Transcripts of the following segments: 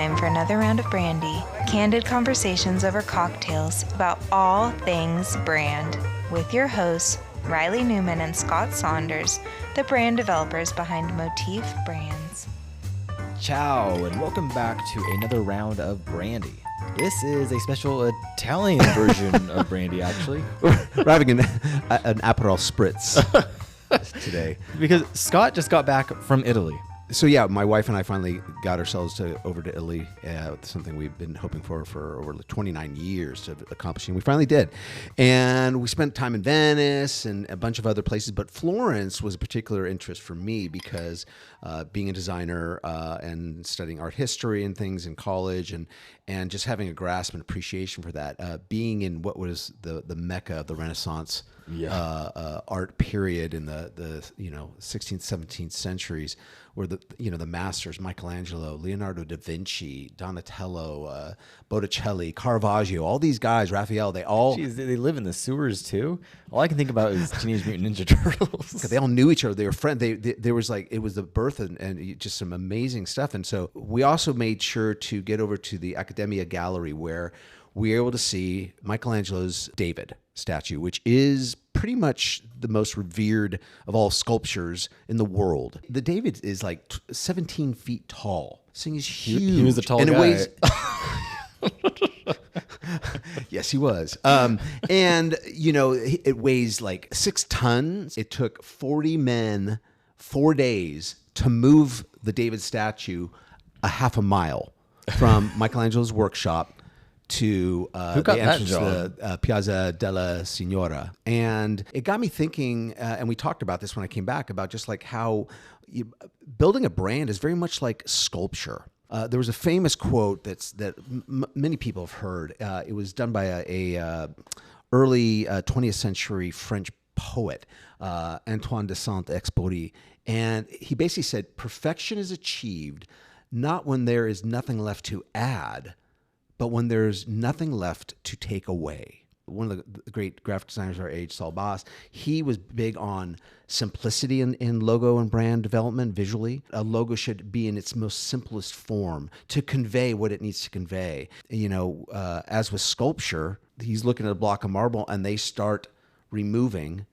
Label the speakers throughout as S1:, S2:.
S1: time for another round of Brandy. Candid conversations over cocktails about all things brand with your hosts, Reilly Newman and Scott Saunders, the brand developers behind Motif Brands.
S2: Ciao, and welcome back to another round of Brandy. This is a special Italian version of Brandy, actually.
S3: We're having an Aperol Spritz today.
S2: Because Scott just got back from Italy.
S3: So yeah, my wife and I finally got ourselves over to Italy. Something we've been hoping for over 29 years to accomplish, and we finally did. And we spent time in Venice and a bunch of other places, but Florence was a particular interest for me because being a designer and studying art history and things in college, and just having a grasp and appreciation for that, being in what was the mecca of the Renaissance art period in the 16th, 17th centuries, where the masters, Michelangelo, Leonardo da Vinci, Donatello, Botticelli, Caravaggio, all these guys, Raphael, they all...
S2: Jeez, they live in the sewers too? All I can think about is Teenage Mutant Ninja Turtles.
S3: They all knew each other. They were friends. There was it was the birth and just some amazing stuff. And so we also made sure to get over to the Accademia Gallery, where we were able to see Michelangelo's David statue, which is pretty much the most revered of all sculptures in the world. The David is like 17 feet tall. This thing is huge.
S2: He was a tall guy.
S3: Yes, he was. And, it weighs like 6 tons. It took 40 men 4 days to move the David statue a half a mile from Michelangelo's workshop to the entrance to the Piazza della Signora. And it got me thinking, and we talked about this when I came back, about just like how building a brand is very much like sculpture. There was a famous quote that many people have heard. It was done by a early 20th century French poet, Antoine de Saint-Exupéry. And he basically said, perfection is achieved not when there is nothing left to add, but when there's nothing left to take away. One of the great graphic designers of our age, Saul Bass, he was big on simplicity in logo and brand development visually. A logo should be in its most simplest form to convey what it needs to convey. As with sculpture, he's looking at a block of marble and they start removing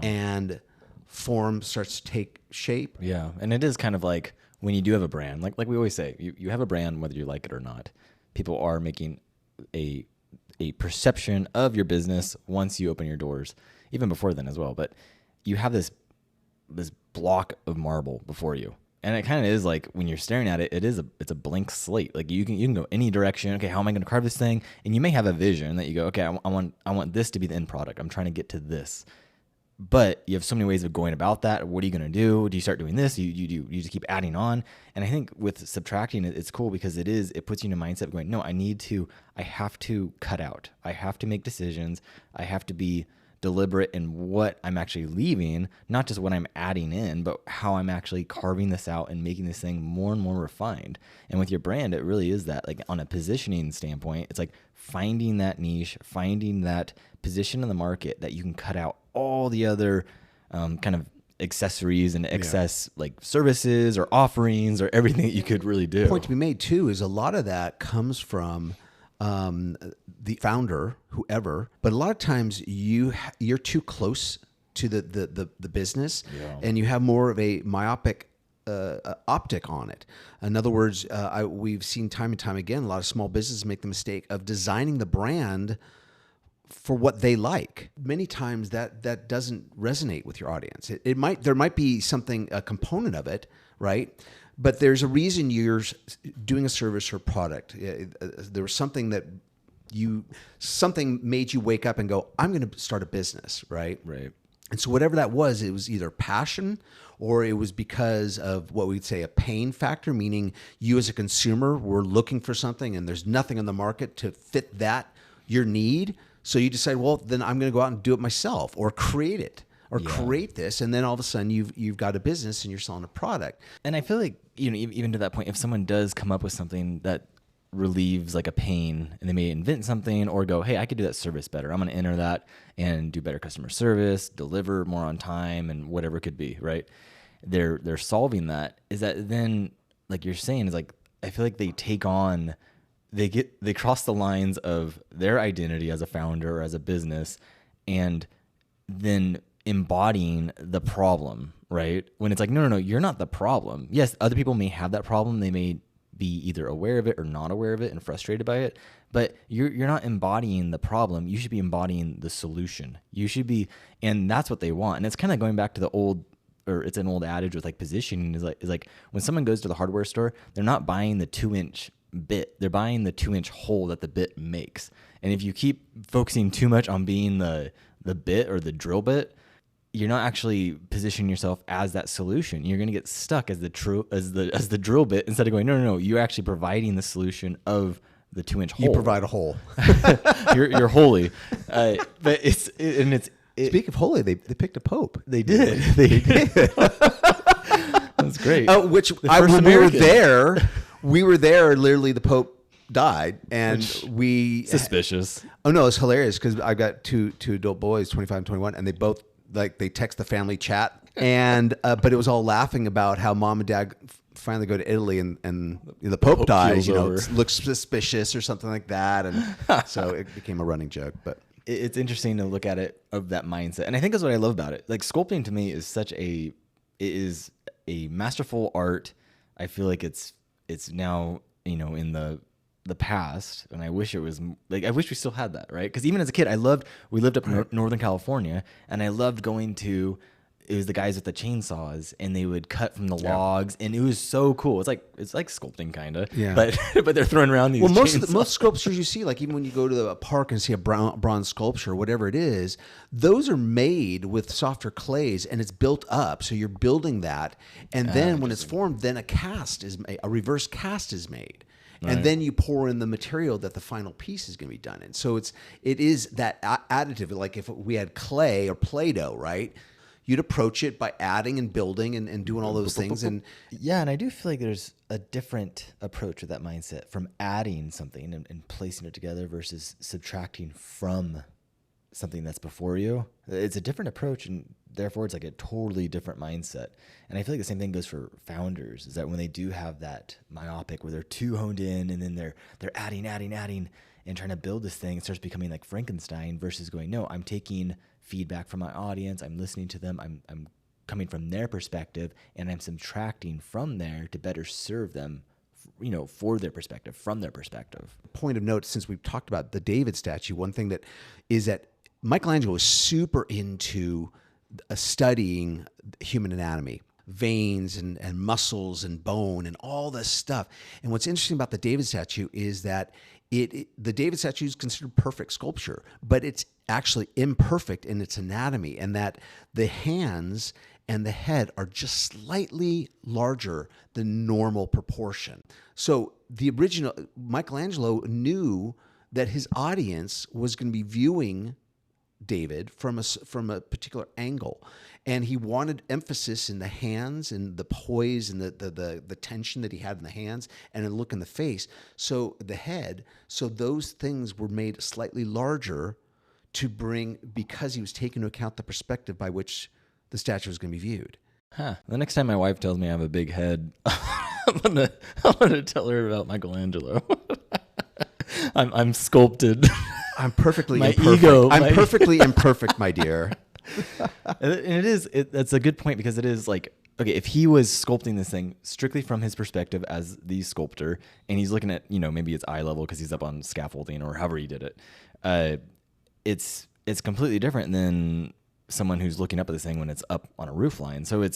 S3: and form starts to take shape.
S2: Yeah, and it is kind of like when you do have a brand, like we always say, you have a brand whether you like it or not. People are making a perception of your business once you open your doors, even before then as well. But you have this block of marble before you, and it kind of is like when you're staring at it, it's a blank slate. Like you can go any direction. Okay, how am I going to carve this thing? And you may have a vision that you go, okay, I want this to be the end product. I'm trying to get to this. But you have so many ways of going about that. What are you going to do? Do you start doing this? You just keep adding on. And I think with subtracting, it's cool because it puts you in a mindset of going, no, I have to cut out. I have to make decisions. I have to be deliberate in what I'm actually leaving, not just what I'm adding in, but how I'm actually carving this out and making this thing more and more refined. And with your brand, it really is that, like on a positioning standpoint, it's like finding that niche, finding that position in the market that you can cut out all the other kind of accessories and excess like services or offerings or everything that you could really do.
S3: The point to be made too is a lot of that comes from the founder, whoever, but a lot of times you're too close to the business, and you have more of a myopic optic on it. In other words, we've seen time and time again a lot of small businesses make the mistake of designing the brand for what they like. Many times that doesn't resonate with your audience. There might be a component of it, right? But there's a reason you're doing a service or product. There was something made you wake up and go, I'm going to start a business, right?
S2: Right.
S3: And so whatever that was, it was either passion or it was because of what we'd say a pain factor, meaning you as a consumer were looking for something and there's nothing in the market to fit your need. So you decide, well, then I'm going to go out and do it myself or create it or create this. And then all of a sudden you've got a business and you're selling a product.
S2: And I feel like, even to that point, if someone does come up with something that relieves like a pain and they may invent something or go, hey, I could do that service better. I'm going to enter that and do better customer service, deliver more on time and whatever it could be, right? They're solving that. Is that then, like you're saying, is like, I feel like they take on, they cross the lines of their identity as a founder or as a business, and then embodying the problem, right? When it's like, no, you're not the problem. Yes, other people may have that problem. They may be either aware of it or not aware of it and frustrated by it, but you're not embodying the problem. You should be embodying the solution. You should be, and that's what they want. And it's kind of going back to the old, or it's an old adage with like positioning is like when someone goes to the hardware store, they're not buying the 2-inch bit. They're buying the 2-inch hole that the bit makes. And if you keep focusing too much on being the bit or the drill bit, you're not actually positioning yourself as that solution. You're going to get stuck as the drill bit instead of going, no. You're actually providing the solution of the 2-inch hole.
S3: You provide a hole.
S2: you're holy. But it's
S3: Speak of holy, they picked a pope.
S2: They did. They did. That's great.
S3: When we were there. Literally, the pope died, and
S2: suspicious.
S3: Oh no, it's hilarious because I've got two adult boys, 25 and 21, and they both they text the family chat, and but it was all laughing about how mom and dad finally go to Italy and the Pope dies. It looks suspicious or something like that, and so it became a running joke. But
S2: it's interesting to look at it of that mindset, and I think that's what I love about it. Like sculpting to me is it is a masterful art. I feel like it's now in the past, and I wish it was like, I wish we still had that, right? Because even as a kid, we lived up in Northern California, and I loved going to, it was the guys with the chainsaws, and they would cut from the logs, and it was so cool. It's like sculpting kind of, but they're throwing around these chainsaws.
S3: Most sculptures you see, like even when you go to a park and see a bronze sculpture, whatever it is, those are made with softer clays, and it's built up. So you're building that, and then when it's formed, then a reverse cast is made. Right. And then you pour in the material that the final piece is going to be done in. So it is that additive. Like if we had clay or Play-Doh, right? You'd approach it by adding and building and doing all those things. And
S2: yeah, and I do feel like there's a different approach with that mindset from adding something and placing it together versus subtracting from something that's before you. It's a different approach, and therefore it's like a totally different mindset. And I feel like the same thing goes for founders, is that when they do have that myopic where they're too honed in and then they're adding and trying to build this thing, it starts becoming like Frankenstein versus going, no, I'm taking feedback from my audience, I'm listening to them, I'm coming from their perspective, and I'm subtracting from there to better serve them, for their perspective, from their perspective.
S3: Point of note, since we've talked about the David statue, one thing that is that Michelangelo was super into studying human anatomy, veins and muscles and bone and all this stuff. And what's interesting about the David statue is that the David statue is considered perfect sculpture, but it's actually imperfect in its anatomy, and that the hands and the head are just slightly larger than normal proportion. So the original Michelangelo knew that his audience was going to be viewing David from a particular angle, and he wanted emphasis in the hands and the poise and the tension that he had in the hands and a look in the face. So the head, so those things were made slightly larger to bring, because he was taking into account the perspective by which the statue was going to be viewed.
S2: The next time my wife tells me I have a big head, I'm gonna tell her about Michelangelo. I'm sculpted.
S3: I'm perfectly
S2: my
S3: imperfect.
S2: ego.
S3: I'm perfectly imperfect, my dear.
S2: And that's a good point, because it is like, okay, if he was sculpting this thing strictly from his perspective as the sculptor, and he's looking at, maybe it's eye level because he's up on scaffolding or however he did it, it's completely different than someone who's looking up at this thing when it's up on a roof line. So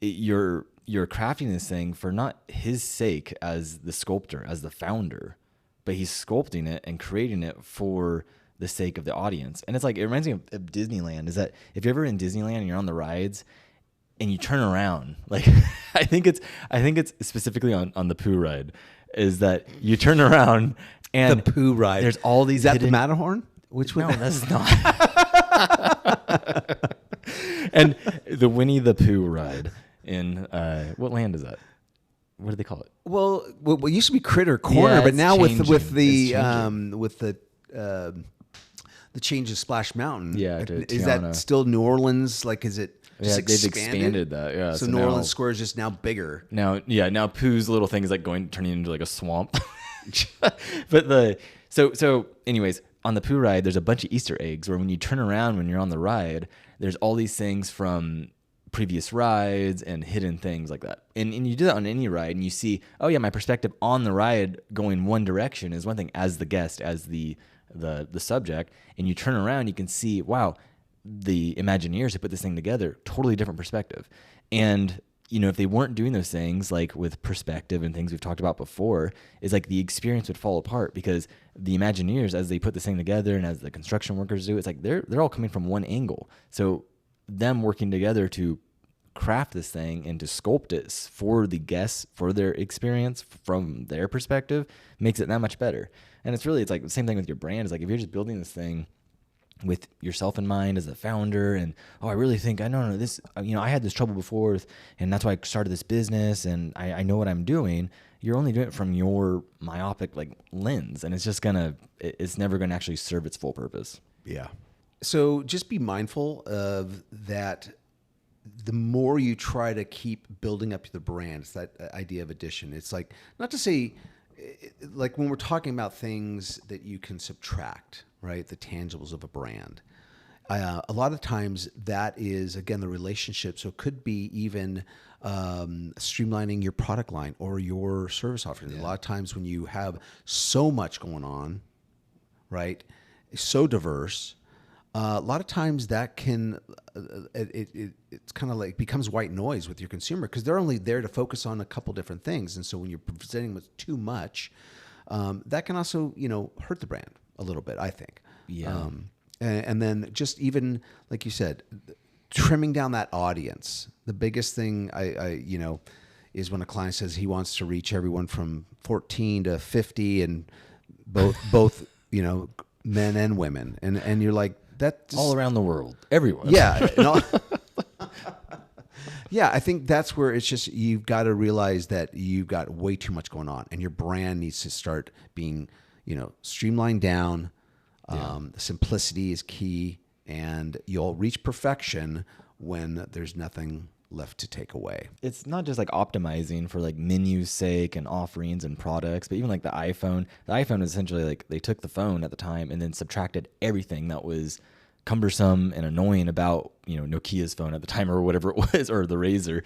S2: you're crafting this thing for not his sake as the sculptor, as the founder, but he's sculpting it and creating it for the sake of the audience. And it's like, it reminds me of Disneyland, is that if you're ever in Disneyland and you're on the rides and you turn around, like I think it's specifically on the Pooh ride, is that you turn around and
S3: the Pooh ride,
S2: there's all these.
S3: Is that the Matterhorn? Which one?
S2: No, that's not. And the Winnie the Pooh ride in what land is that? What do they call it?
S3: Well, it used to be Critter Corner, but now with the change of Splash Mountain,
S2: yeah,
S3: is that still New Orleans? Like, is it? just
S2: they've expanded that. Yeah.
S3: So New Orleans Square is just now bigger.
S2: Now Pooh's little thing is like turning into like a swamp. But so anyways, on the Pooh ride, there's a bunch of Easter eggs where when you turn around when you're on the ride, there's all these things from previous rides and hidden things like that. And you do that on any ride and you see, oh yeah, my perspective on the ride going one direction is one thing as the guest, as the subject, and you turn around, you can see, wow, the Imagineers who put this thing together, totally different perspective. And if they weren't doing those things like with perspective and things we've talked about before, is like the experience would fall apart because the Imagineers, as they put this thing together and as the construction workers do, it's like they're all coming from one angle. So them working together to craft this thing and to sculpt it for the guests, for their experience from their perspective, makes it that much better. And it's like the same thing with your brand. It's like if you're just building this thing with yourself in mind as a founder and, I really think, I know this, I had this trouble before and that's why I started this business and I know what I'm doing. You're only doing it from your myopic lens, and it's never going to actually serve its full purpose.
S3: Yeah. So just be mindful of that. The more you try to keep building up the brand, it's that idea of addition. It's like, not to say, like when we're talking about things that you can subtract, right? The tangibles of a brand. A lot of times that is, again, the relationship. So it could be even streamlining your product line or your service offerings. Yeah. A lot of times when you have so much going on, right? So diverse, a lot of times that can, it's kind of like becomes white noise with your consumer because they're only there to focus on a couple different things. And so when you're presenting with too much, that can also, hurt the brand a little bit, I think.
S2: Yeah.
S3: And then just even, like you said, trimming down that audience. The biggest thing I is when a client says he wants to reach everyone from 14 to 50 and both, men and women. And you're like, that's
S2: all around the world, everyone.
S3: Yeah. Yeah, I think that's where it's just, you've got to realize that you've got way too much going on and your brand needs to start being, streamlined down. Simplicity is key, and you'll reach perfection when there's nothing left to take away.
S2: It's not just like optimizing for like menu's sake and offerings and products, but even like the iPhone. The iPhone is essentially like they took the phone at the time and then subtracted everything that was cumbersome and annoying about, Nokia's phone at the time or whatever it was, or the Razor.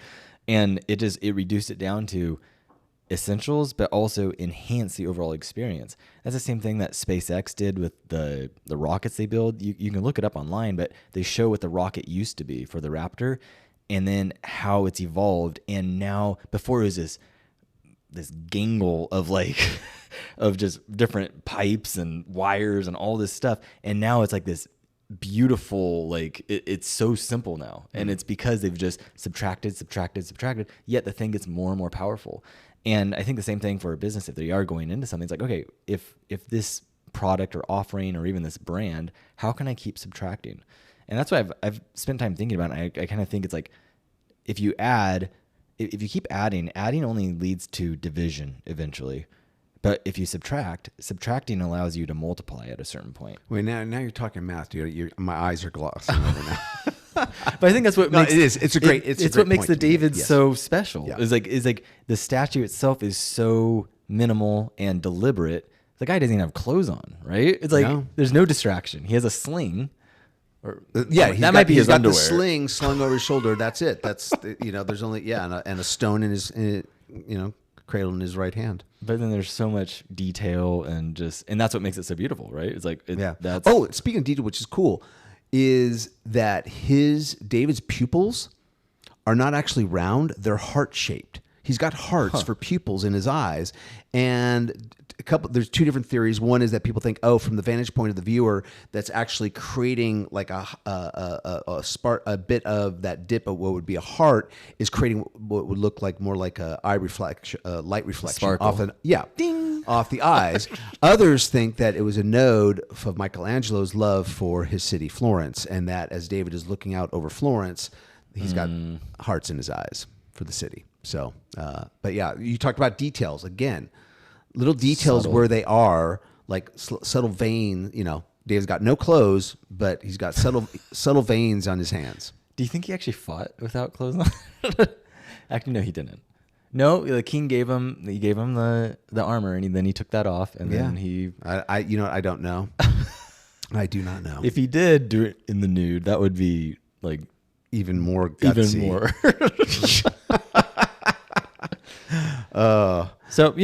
S2: And it reduced it down to essentials, but also enhance the overall experience. That's the same thing that SpaceX did with the rockets they build. You can look it up online, but they show what the rocket used to be for the Raptor and then how it's evolved. And now, before it was this gangle of of just different pipes and wires and all this stuff. And now it's like this beautiful, it's so simple now. And it's because they've just subtracted, yet the thing gets more and more powerful. And I think the same thing for a business, if they are going into something, it's like, okay, if this product or offering or even this brand, how can I keep subtracting? And that's why I've spent time thinking about it. I kind of think it's like, if you keep adding only leads to division eventually. But if you subtracting allows you to multiply at a certain point.
S3: Wait, now you're talking math, dude. My eyes are glossing over now.
S2: But I think that's what makes
S3: it is. It's a great.
S2: It's what makes the David
S3: yes.
S2: so special.
S3: Yeah.
S2: Is like the statue itself is so minimal and deliberate. The guy doesn't even have clothes on, right? It's like there's no distraction. He has a sling. Or that might be his underwear.
S3: He's got the sling slung over his shoulder. That's it. That's There's only and a stone in his cradle in his right hand.
S2: But then there's so much detail and that's what makes it so beautiful, right? It's like that's
S3: speaking of detail, which is cool, is that David's pupils are not actually round; they're heart shaped. He's got hearts for pupils in his eyes, and there's two different theories. One is that people think, from the vantage point of the viewer, that's actually creating like a bit of that dip of what would be a heart is creating what would look like more like a light reflection
S2: Sparkle.
S3: off the eyes. Others think that it was a node of Michelangelo's love for his city, Florence, and that as David is looking out over Florence, he's got hearts in his eyes for the city. So, but yeah, you talked about details again. Little details where they are, like subtle vein. Dave's got no clothes, but he's got subtle veins on his hands.
S2: Do you think he actually fought without clothes on? Actually, no, he didn't. No, the king gave him the armor, and then he took that off, and then he.
S3: You know what? I don't know. I do not know.
S2: If he did do it in the nude, that would be like
S3: even more gutsy.
S2: Even more. So,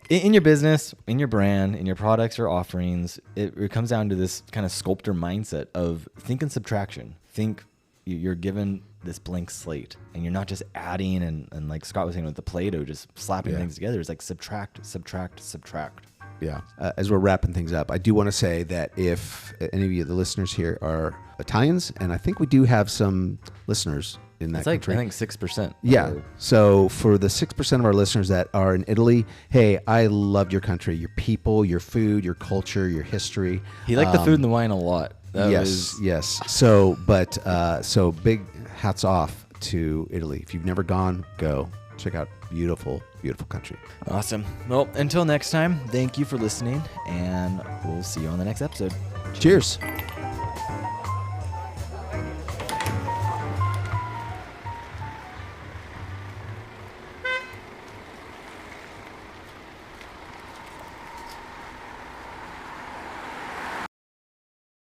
S2: in your business, in your brand, in your products or offerings, it comes down to this kind of sculptor mindset of think in subtraction. Think you're given this blank slate, and you're not just adding and like Scott was saying with the Play-Doh, just slapping things together. It's like subtract, subtract, subtract.
S3: Yeah. As we're wrapping things up, I do want to say that if any of you, the listeners here, are Italians, and I think we do have some listeners in that country.
S2: I think 6%.
S3: Yeah. So for the 6% of our listeners that are in Italy, hey, I loved your country, your people, your food, your culture, your history.
S2: He liked the food and the wine a lot.
S3: Yes. So big hats off to Italy. If you've never gone, go check out beautiful, beautiful country.
S2: Awesome. Well, until next time, thank you for listening, and we'll see you on the next episode.
S3: Cheers.